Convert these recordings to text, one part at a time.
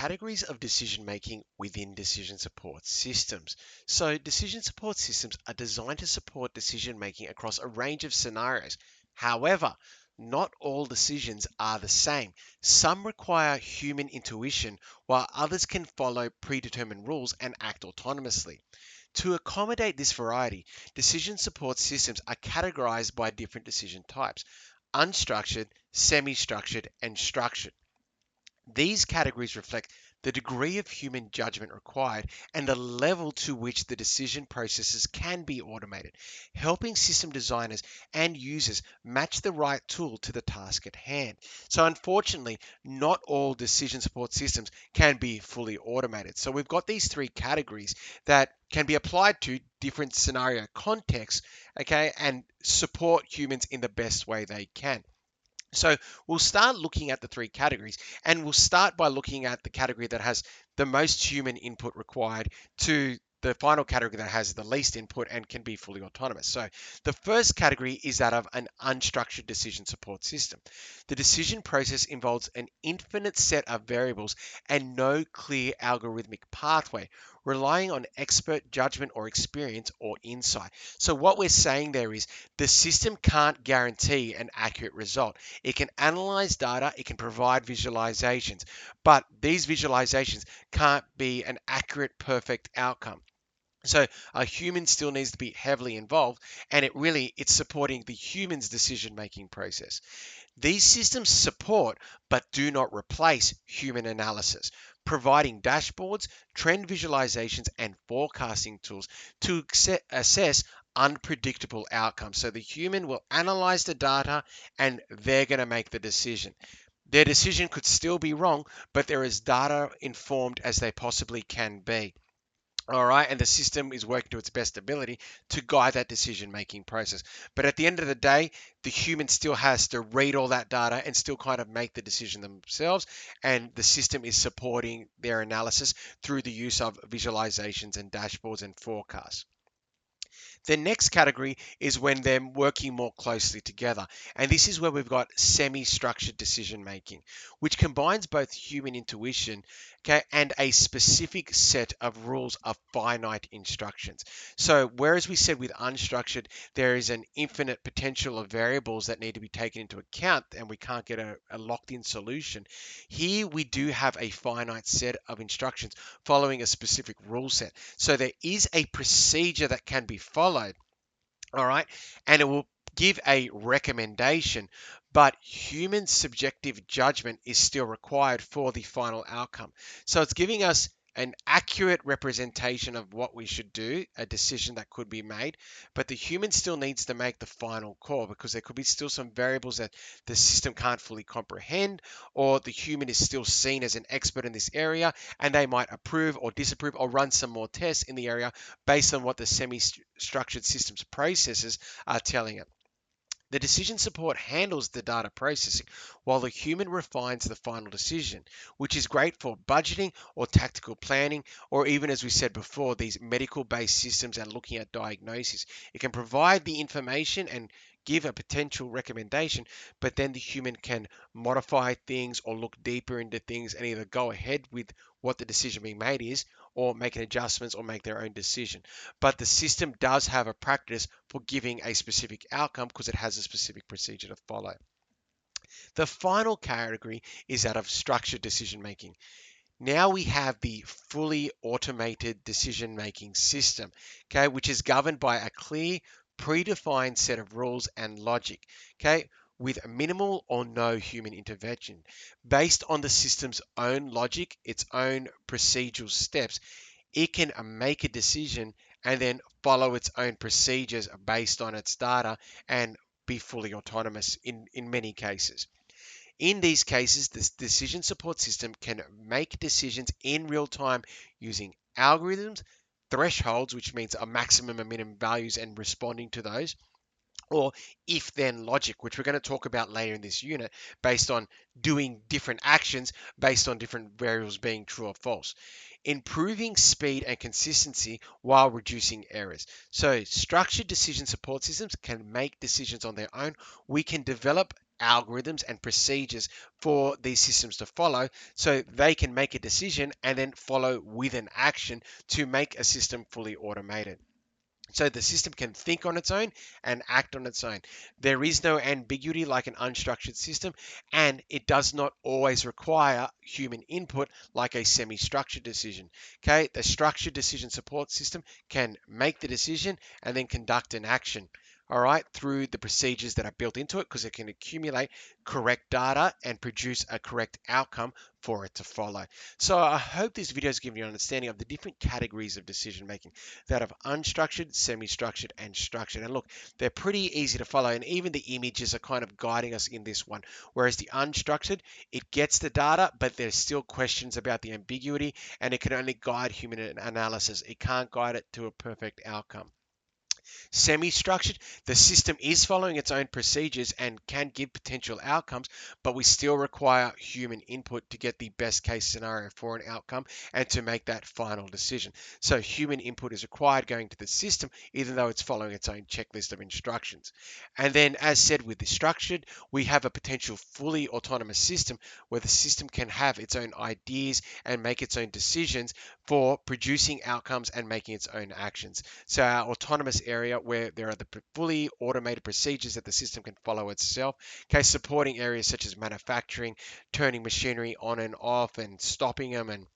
categories of decision making within decision support systems. So, decision support systems are designed to support decision making across a range of scenarios. However, not all decisions are the same. Some require human intuition, while others can follow predetermined rules and act autonomously. To accommodate this variety, decision support systems are categorized by different decision types: unstructured, semi structured, and structured. These categories reflect the degree of human judgment required and the level to which the decision processes can be automated, helping system designers and users match the right tool to the task at hand. So, unfortunately, not all decision support systems can be fully automated. So, we've got these three categories that can be applied to different scenario contexts, okay, and support humans in the best way they can. So we'll start looking at the three categories, and we'll start by looking at the category that has the most human input required to the final category that has the least input and can be fully autonomous. So the first category is that of an unstructured decision support system. The decision process involves an infinite set of variables and no clear algorithmic pathway, relying on expert judgment or experience or insight. So what we're saying there is the system can't guarantee an accurate result. It can analyze data, it can provide visualizations, but these visualizations can't be an accurate, perfect outcome. So a human still needs to be heavily involved, and it's supporting the human's decision making process. These systems support but do not replace human analysis, providing dashboards, trend visualizations, and forecasting tools to assess unpredictable outcomes. So the human will analyze the data and they're going to make the decision. Their decision could still be wrong, but they're as data informed as they possibly can be. All right, and the system is working to its best ability to guide that decision making process. But at the end of the day, the human still has to read all that data and still kind of make the decision themselves. And the system is supporting their analysis through the use of visualizations and dashboards and forecasts. The next category is when they're working more closely together. And this is where we've got semi-structured decision making, which combines both human intuition, okay, and a specific set of rules of finite instructions. So whereas we said with unstructured, there is an infinite potential of variables that need to be taken into account and we can't get a locked in solution, here we do have a finite set of instructions following a specific rule set. So there is a procedure that can be followed, all right, and it will give a recommendation, but human subjective judgment is still required for the final outcome. So it's giving us an accurate representation of what we should do, a decision that could be made, but the human still needs to make the final call because there could be still some variables that the system can't fully comprehend, or the human is still seen as an expert in this area and they might approve or disapprove or run some more tests in the area based on what the semi-structured systems processes are telling it. The decision support handles the data processing while the human refines the final decision, which is great for budgeting or tactical planning, or even as we said before, these medical based systems and looking at diagnosis. It can provide the information and give a potential recommendation, but then the human can modify things or look deeper into things and either go ahead with what the decision being made is or make adjustments or make their own decision. But the system does have a practice for giving a specific outcome because it has a specific procedure to follow. The final category is that of structured decision making. Now we have the fully automated decision making system, okay, which is governed by a clear, predefined set of rules and logic, okay, with minimal or no human intervention. Based on the system's own logic, its own procedural steps, it can make a decision and then follow its own procedures based on its data and be fully autonomous in many cases. In these cases, this decision support system can make decisions in real time using algorithms, thresholds, which means a maximum and minimum values and responding to those, or if then logic, which we're going to talk about later in this unit, based on doing different actions based on different variables being true or false. Improving speed and consistency while reducing errors. So structured decision support systems can make decisions on their own. We can develop algorithms and procedures for these systems to follow so they can make a decision and then follow with an action to make a system fully automated. So the system can think on its own and act on its own. There is no ambiguity like an unstructured system, and it does not always require human input like a semi-structured decision. Okay, the structured decision support system can make the decision and then conduct an action. All right, through the procedures that are built into it, because it can accumulate correct data and produce a correct outcome for it to follow. So I hope this video has given you an understanding of the different categories of decision making, that of unstructured, semi-structured, and structured. And look, they're pretty easy to follow, and even the images are kind of guiding us in this one. Whereas the unstructured, it gets the data, but there's still questions about the ambiguity, and it can only guide human analysis. It can't guide it to a perfect outcome. Semi-structured, the system is following its own procedures and can give potential outcomes, but we still require human input to get the best case scenario for an outcome and to make that final decision. So human input is required going to the system, even though it's following its own checklist of instructions. And then, as said with the structured, we have a potential fully autonomous system where the system can have its own ideas and make its own decisions for producing outcomes and making its own actions. So our autonomous area where there are the fully automated procedures that the system can follow itself, okay, supporting areas such as manufacturing, turning machinery on and off and stopping them, and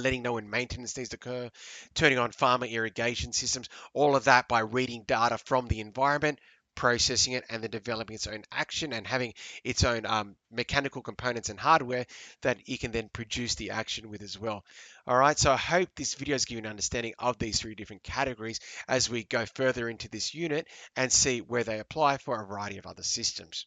letting know when maintenance needs to occur, turning on farmer irrigation systems, all of that by reading data from the environment, processing it, and then developing its own action and having its own mechanical components and hardware that you can then produce the action with as well. All right, so I hope this video has given you an understanding of these three different categories as we go further into this unit and see where they apply for a variety of other systems.